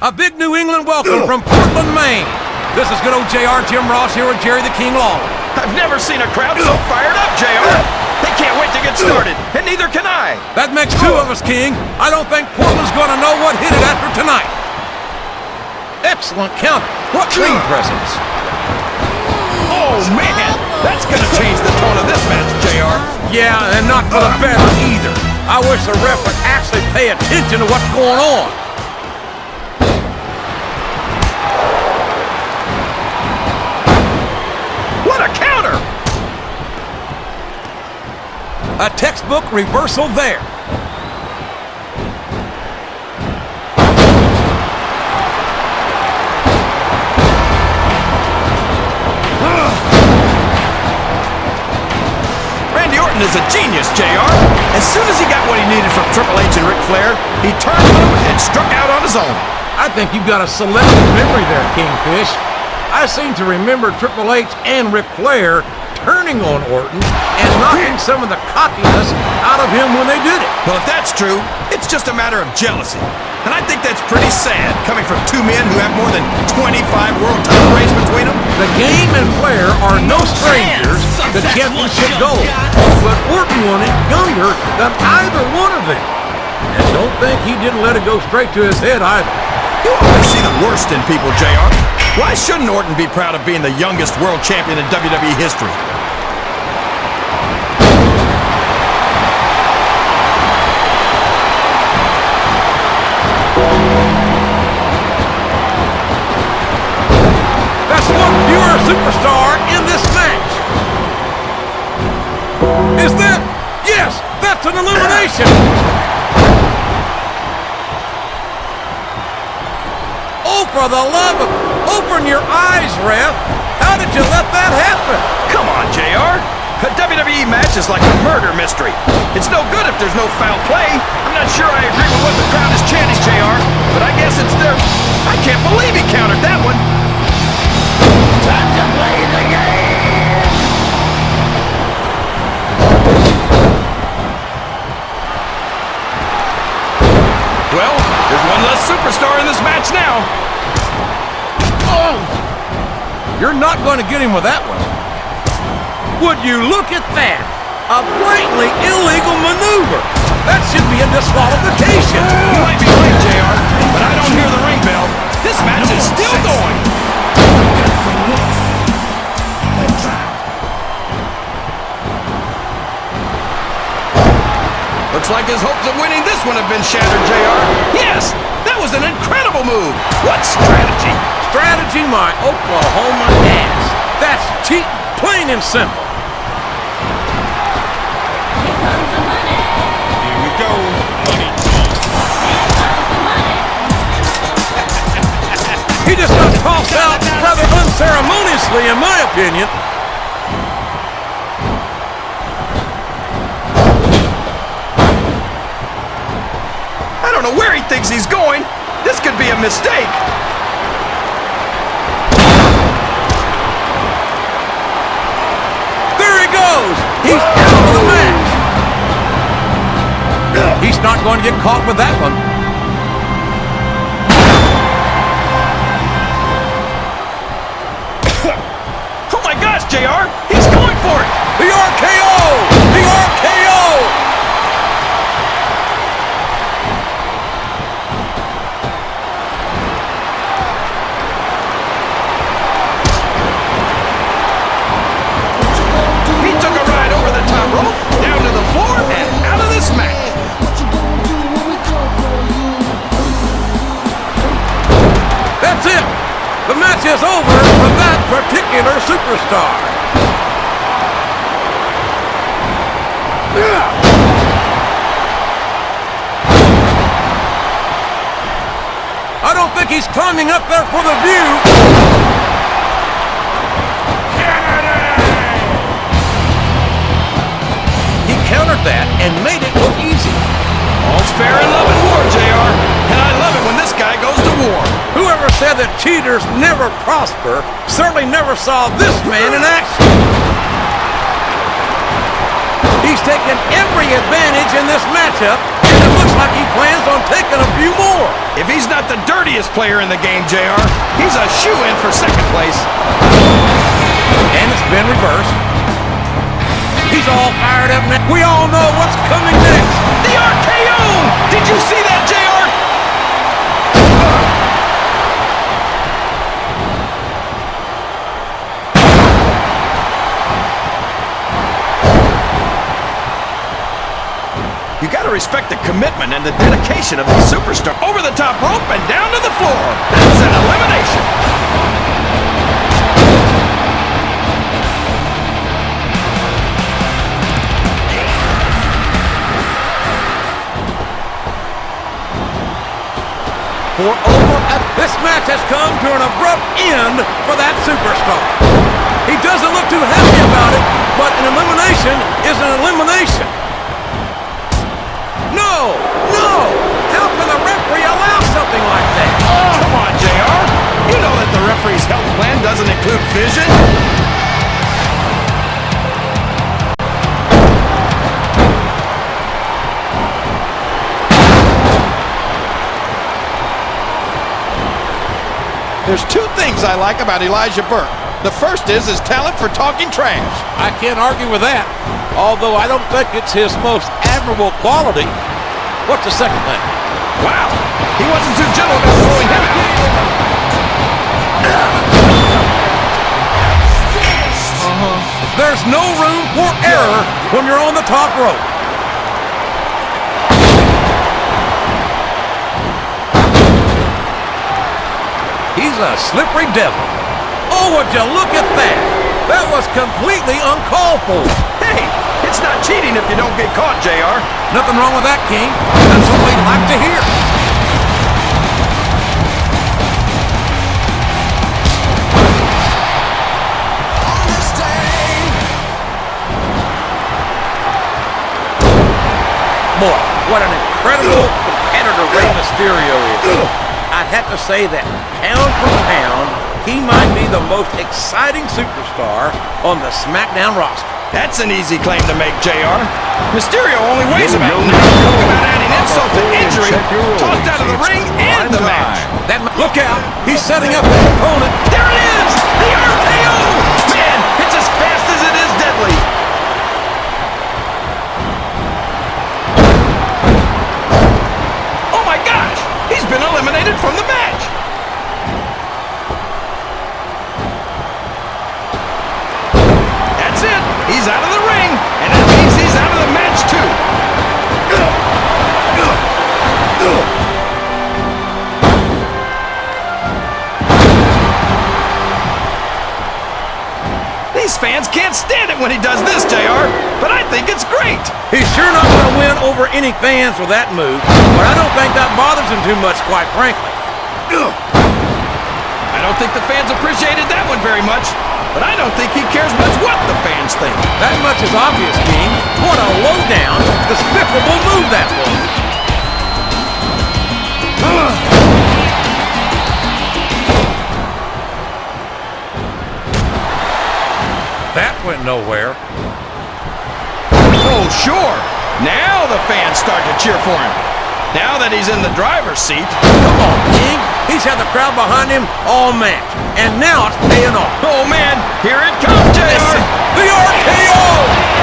A big New England welcome from Portland, Maine. This is good old JR, Jim Ross here with Jerry the King Lawler. I've never seen a crowd so fired up, JR. They can't wait to get started, and neither can I. That makes two of us, King. I don't think Portland's going to know what hit it after tonight. Excellent counter. What ring presence. Oh, man. That's going to change the tone of this match, JR. Yeah, and not for the better either. I wish the ref would actually pay attention to what's going on. What a counter! A textbook reversal there. Randy Orton is a genius, JR. As soon as he got what he needed from Triple H and Ric Flair, he turned on him and struck out on his own. I think you've got a selective memory there, Kingfish. I seem to remember Triple H and Ric Flair turning on Orton and knocking some of the cockiness out of him when they did it. Well, if that's true, it's just a matter of jealousy. And I think that's pretty sad, coming from two men who have more than 25 world title reigns between them. The game and Flair are no strangers to championship gold, but Orton won it younger than either one of them. And don't think he didn't let it go straight to his head either. You always see the worst in people, JR. Why shouldn't Orton be proud of being the youngest world champion in WWE history? That's one fewer superstar in this match. Is that? Yes, that's an elimination. Oh, for the love of... Open your eyes, ref. How did you let that happen? Come on, JR. A WWE match is like a murder mystery. It's no good if there's no foul play. I'm not sure I agree with what the crowd is chanting, JR, but I guess it's their... I can't believe he countered that one. Time to play the game. Well, there's one less superstar in this match now. Oh! You're not going to get him with that one. Would you look at that? A blatantly illegal maneuver. That should be a disqualification. You might be right, JR, but I don't hear the ring bell. This match is still going. Looks like his hopes of winning this one have been shattered, JR. Yes, that was an incredible move. What strategy? Strategy, my Oklahoma ass. That's cheating, plain and simple. Here we go. He just got tossed out rather unceremoniously, in my opinion. I don't know where he thinks he's going. This could be a mistake. There he goes. He's out of the match. He's not going to get caught with that one. Oh my gosh, JR! He's going for it! The RKO! The RKO! He took a ride over the top rope, down to the floor, and out of this match. That's it. The match is over for that particular superstar. I don't think he's climbing up there for the view. He countered that and made it look easy. All's fair in love and war, JR. And I love it when this guy goes to war. Whoever said that cheaters never prosper certainly never saw this man in action. He's taken every advantage in this matchup, and it looks like he plans on taking a few more. If he's not the dirtiest player in the game, JR, he's a shoo-in for second place. And it's been reversed. He's all fired up now. We all know what's coming next. The RKO! Did you see that, JR? You gotta respect the commitment and the dedication of the superstar. Over the top rope and down to the floor. That's an elimination. This match has come to an abrupt end for that superstar. He doesn't look too happy about it, but an elimination is an elimination. No! No! How can the referee allow something like that? Come on, JR. You know that the referee's health plan doesn't include vision. There's two things I like about Elijah Burke. The first is his talent for talking trash. I can't argue with that, although I don't think it's his most admirable quality. What's the second thing? Wow, he wasn't too gentle about throwing him out. There's no room for error when you're on the top rope. He's a slippery devil. Oh, would you look at that? That was completely uncalled for. Hey, it's not cheating if you don't get caught, JR. Nothing wrong with that, King. That's what we'd like to hear. Boy, what an incredible competitor Rey Mysterio is. I'd have to say that pound for pound, he might be the most exciting superstar on the SmackDown roster. That's an easy claim to make, JR. Mysterio only weighs about 9. Talk about adding insult to injury. Tossed out of the ring and the match. Look out! He's setting up his opponent. There it is! The RKO! Man, it's as fast as it is deadly. Oh my gosh! He's been eliminated from the match. That's it. He's out of the ring, and that means he's out of the match too. These fans can't stand it when he does this, JR, but I think it's great. He's sure not going to win over any fans with that move, but I don't think that bothers him too much, quite frankly. I don't think the fans appreciated that one very much, but I don't think he cares much what the fans think. That much is obvious, King. What a low-down, despicable move that was. That went nowhere. Oh, sure. Now the fans start to cheer for him. Now that he's in the driver's seat. Come on, King. He's had the crowd behind him all match. And now it's paying off. Oh, man. Here it comes, JR. Listen, the RKO!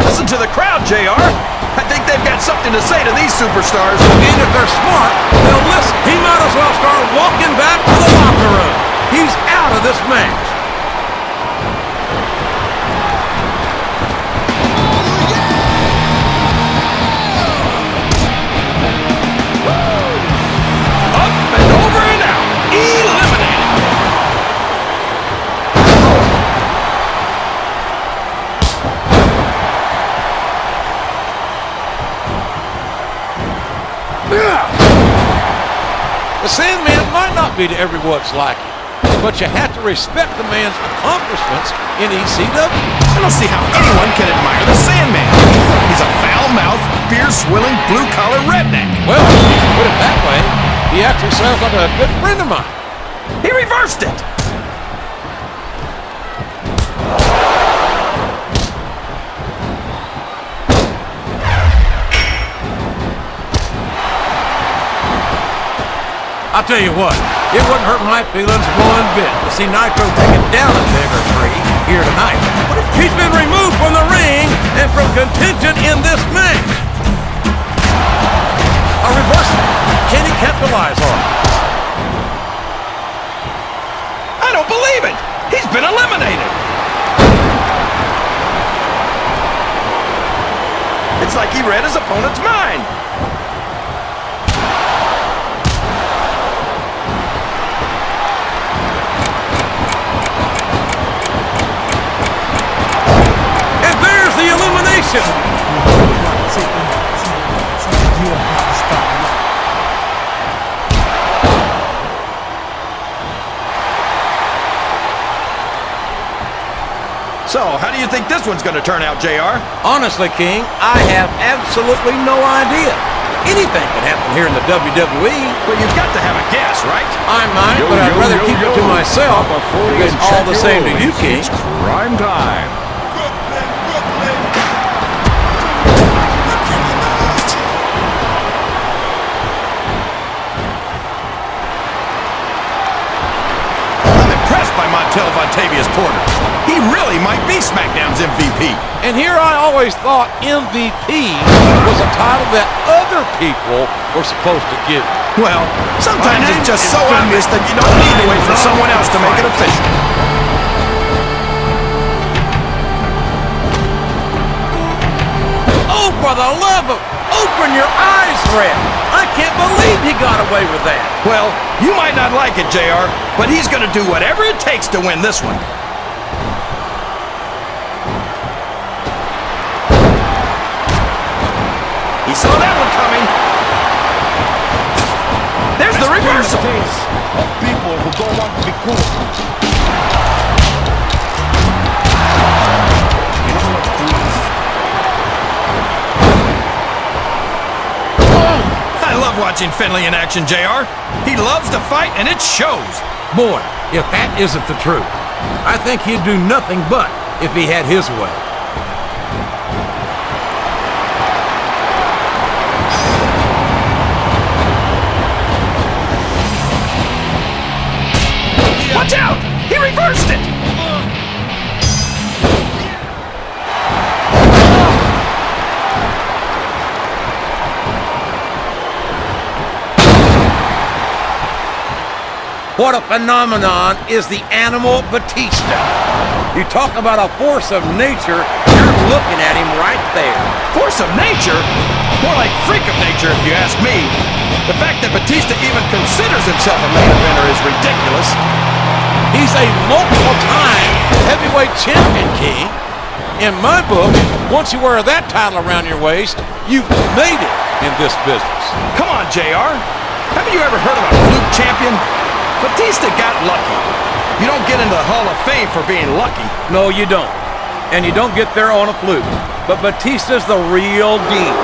Listen to the crowd, JR. I think they've got something to say to these superstars. And if they're smart, they'll listen. He might as well start walking back to the locker room. He's out of this match. Up and over and out. Eliminated. The Sandman might not be to everyone's liking, but you have to respect the man's accomplishments in ECW. I don't see how anyone can admire the Sandman. He's a foul-mouthed, beer-swilling, blue-collar redneck. Well, if you put it that way, He actually sounds like a good friend of mine. He reversed it. I'll tell you what, it wouldn't hurt my feelings one bit to see Nitro taking down a bigger tree here tonight. He's been removed from the ring and from contention in this match. A reversal. Can he capitalize on it? I don't believe it. He's been eliminated. It's like he read his opponent's mind. So, how do you think this one's going to turn out, JR? Honestly, King, I have absolutely no idea. Anything can happen here in the WWE. Well, you've got to have a guess, right? I might, but I'd rather keep it to myself. It's all the same to you, King. It's crime time. Vontavious Porter. He really might be SmackDown's MVP. And here I always thought MVP was a title that other people were supposed to give. Well, sometimes it's just so obvious that you don't need to wait for someone else to make it official. Oh, for the love of... Open your eyes, Red. I can't believe he got away with that. Well, you might not like it, JR, but he's going to do whatever it takes to win this one. He saw that one coming. There's the reversal. Of people who don't want to be cool. I love watching Finley in action, JR. He loves to fight, and it shows. Boy, if that isn't the truth, I think he'd do nothing but if he had his way. Watch out! He reversed it! What a phenomenon is the animal Batista. You talk about a force of nature, you're looking at him right there. Force of nature? More like freak of nature, if you ask me. The fact that Batista even considers himself a main eventer is ridiculous. He's a multiple-time heavyweight champion, King. In my book, once you wear that title around your waist, you've made it in this business. Come on, JR. Haven't you ever heard of a fluke champion? Batista got lucky. You don't get into the Hall of Fame for being lucky. No, you don't. And you don't get there on a fluke. But Batista's the real deal.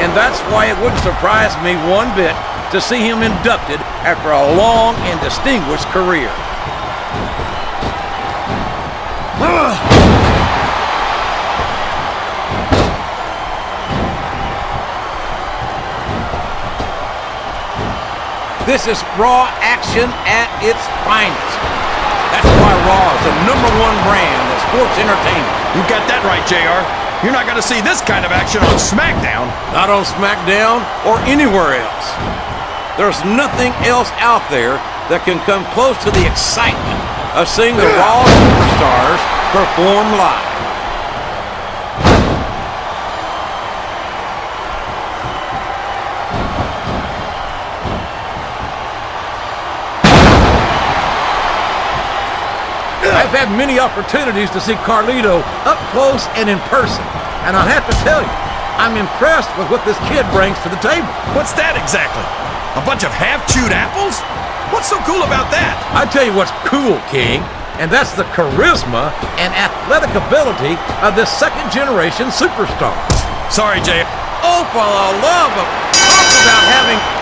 And that's why it wouldn't surprise me one bit to see him inducted after a long and distinguished career. This is Raw action at its finest. That's why Raw is the #1 brand of sports entertainment. You got that right, JR. You're not going to see this kind of action on SmackDown. Not on SmackDown or anywhere else. There's nothing else out there that can come close to the excitement of seeing the Raw superstars perform live. I've had many opportunities to see Carlito up close and in person, and I have to tell you, I'm impressed with what this kid brings to the table. What's that exactly? A bunch of half-chewed apples? What's so cool about that? I tell you what's cool, King, and that's the charisma and athletic ability of this second-generation superstar. Sorry, JR. Oh, for the love of... Talk about having